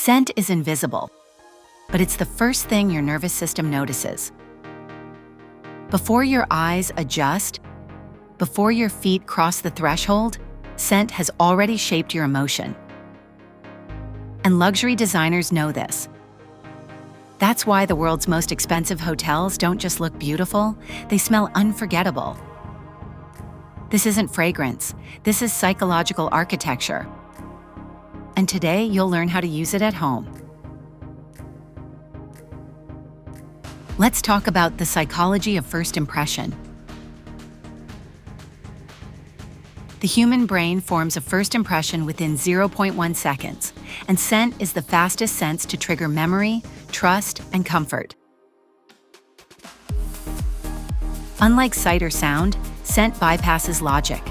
Scent is invisible, but it's the first thing your nervous system notices. Before your eyes adjust, before your feet cross the threshold, scent has already shaped your emotion. And luxury designers know this. That's why the world's most expensive hotels don't just look beautiful, they smell unforgettable. This isn't fragrance, this is psychological architecture. And today, you'll learn how to use it at home. Let's talk about the psychology of first impression. The human brain forms a first impression within 0.1 seconds, and scent is the fastest sense to trigger memory, trust, and comfort. Unlike sight or sound, scent bypasses logic.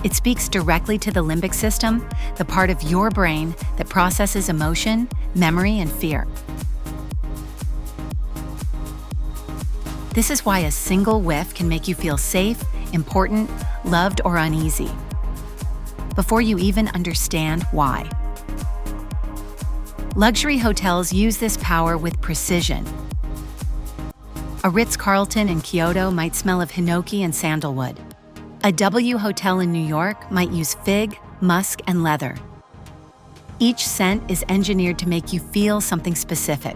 It speaks directly to the limbic system, the part of your brain that processes emotion, memory, and fear. This is why a single whiff can make you feel safe, important, loved, or uneasy, before you even understand why. Luxury hotels use this power with precision. A Ritz-Carlton in Kyoto might smell of hinoki and sandalwood. A W hotel in New York might use fig, musk, and leather. Each scent is engineered to make you feel something specific.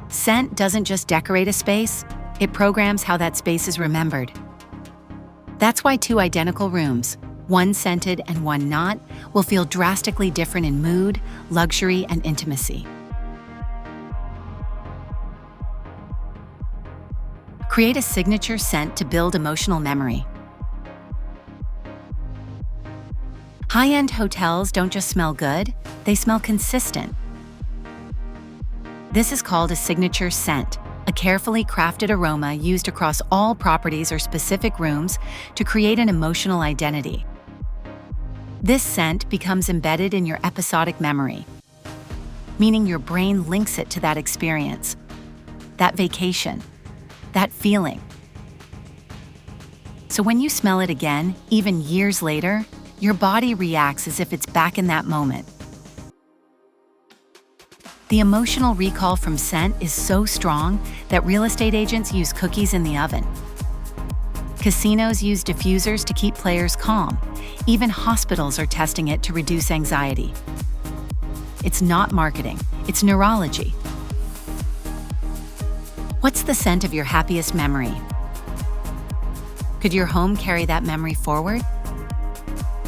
Scent doesn't just decorate a space, it programs how that space is remembered. That's why two identical rooms, one scented and one not, will feel drastically different in mood, luxury, and intimacy. Create a signature scent to build emotional memory. High-end hotels don't just smell good, they smell consistent. This is called a signature scent, a carefully crafted aroma used across all properties or specific rooms to create an emotional identity. This scent becomes embedded in your episodic memory, meaning your brain links it to that experience, that vacation, that feeling. So when you smell it again, even years later, your body reacts as if it's back in that moment. The emotional recall from scent is so strong that real estate agents use cookies in the oven. Casinos use diffusers to keep players calm. Even hospitals are testing it to reduce anxiety. It's not marketing, it's neurology. What's the scent of your happiest memory? Could your home carry that memory forward?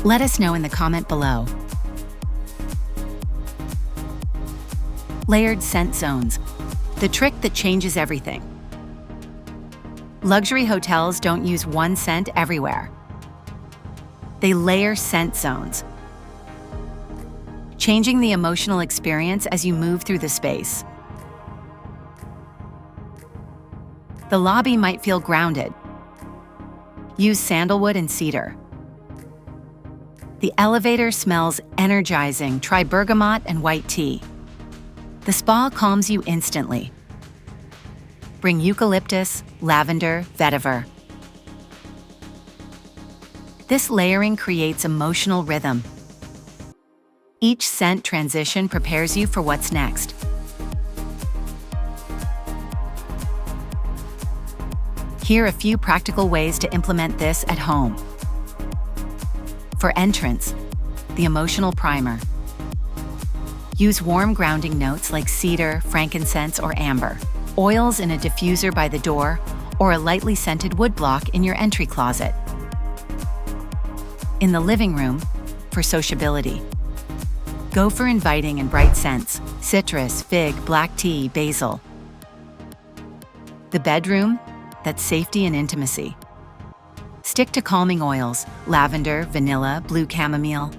Let us know in the comment below. Layered scent zones, the trick that changes everything. Luxury hotels don't use one scent everywhere. They layer scent zones, changing the emotional experience as you move through the space. The lobby might feel grounded. Use sandalwood and cedar. The elevator smells energizing. Try bergamot and white tea. The spa calms you instantly. Bring eucalyptus, lavender, vetiver. This layering creates emotional rhythm. Each scent transition prepares you for what's next. Here are a few practical ways to implement this at home. For entrance, the emotional primer. Use warm grounding notes like cedar, frankincense, or amber. Oils in a diffuser by the door, or a lightly scented woodblock in your entry closet. In the living room, for sociability. Go for inviting and bright scents: citrus, fig, black tea, basil. The bedroom, that's safety and intimacy. Stick to calming oils: lavender, vanilla, blue chamomile.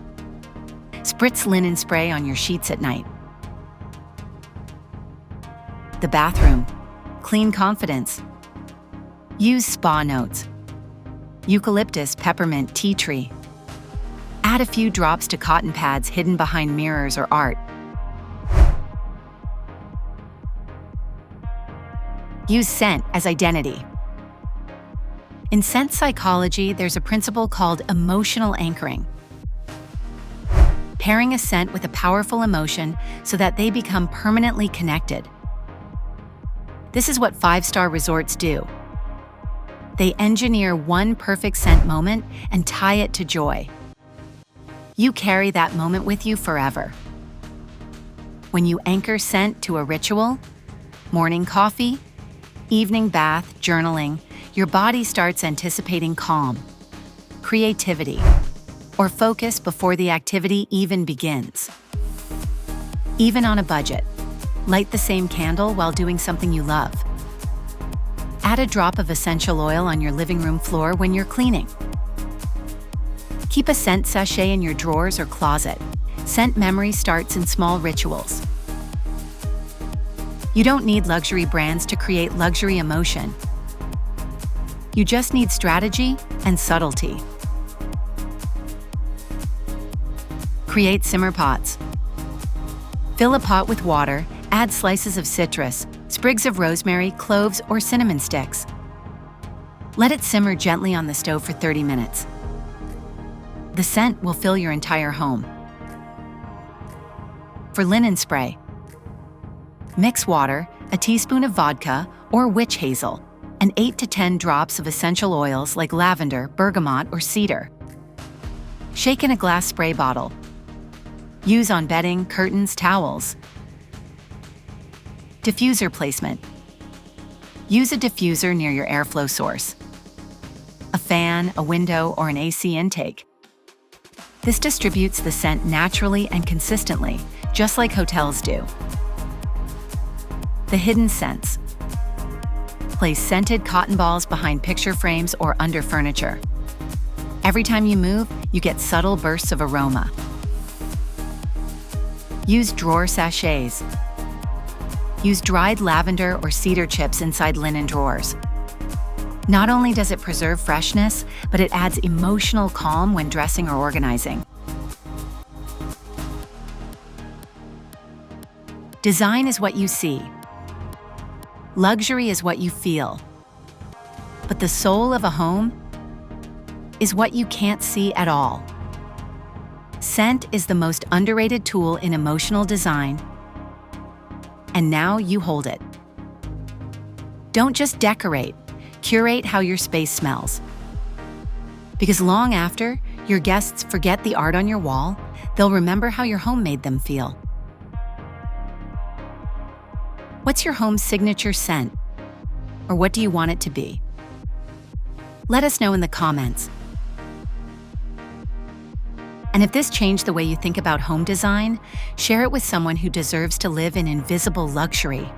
Spritz linen spray on your sheets at night. The bathroom, clean confidence. Use spa notes: eucalyptus, peppermint, tea tree. Add a few drops to cotton pads hidden behind mirrors or art. Use scent as identity. In scent psychology, there's a principle called emotional anchoring. pairing a scent with a powerful emotion so that they become permanently connected. This is what five-star resorts do. They engineer one perfect scent moment and tie it to joy. You carry that moment with you forever. When you anchor scent to a ritual, morning coffee, evening bath, journaling, your body starts anticipating calm, creativity, or focus before the activity even begins. Even on a budget, light the same candle while doing something you love. Add a drop of essential oil on your living room floor when you're cleaning. Keep a scent sachet in your drawers or closet. Scent memory starts in small rituals. You don't need luxury brands to create luxury emotion. You just need strategy and subtlety. Create simmer pots. Fill a pot with water, add slices of citrus, sprigs of rosemary, cloves, or cinnamon sticks. Let it simmer gently on the stove for 30 minutes. The scent will fill your entire home. For linen spray, mix water, a teaspoon of vodka or witch hazel, and 8 to 10 drops of essential oils like lavender, bergamot, or cedar. Shake in a glass spray bottle. Use on bedding, curtains, towels. Diffuser placement. Use a diffuser near your airflow source, a fan, a window, or an AC intake. This distributes the scent naturally and consistently, just like hotels do. The hidden scents. Place scented cotton balls behind picture frames or under furniture. Every time you move, you get subtle bursts of aroma. Use drawer sachets. Use dried lavender or cedar chips inside linen drawers. Not only does it preserve freshness, but it adds emotional calm when dressing or organizing. Design is what you see. Luxury is what you feel. But the soul of a home is what you can't see at all. Scent is the most underrated tool in emotional design, and now you hold it. Don't just decorate, curate how your space smells. Because long after your guests forget the art on your wall, they'll remember how your home made them feel. What's your home's signature scent? Or what do you want it to be? Let us know in the comments. And if this changed the way you think about home design, share it with someone who deserves to live in invisible luxury.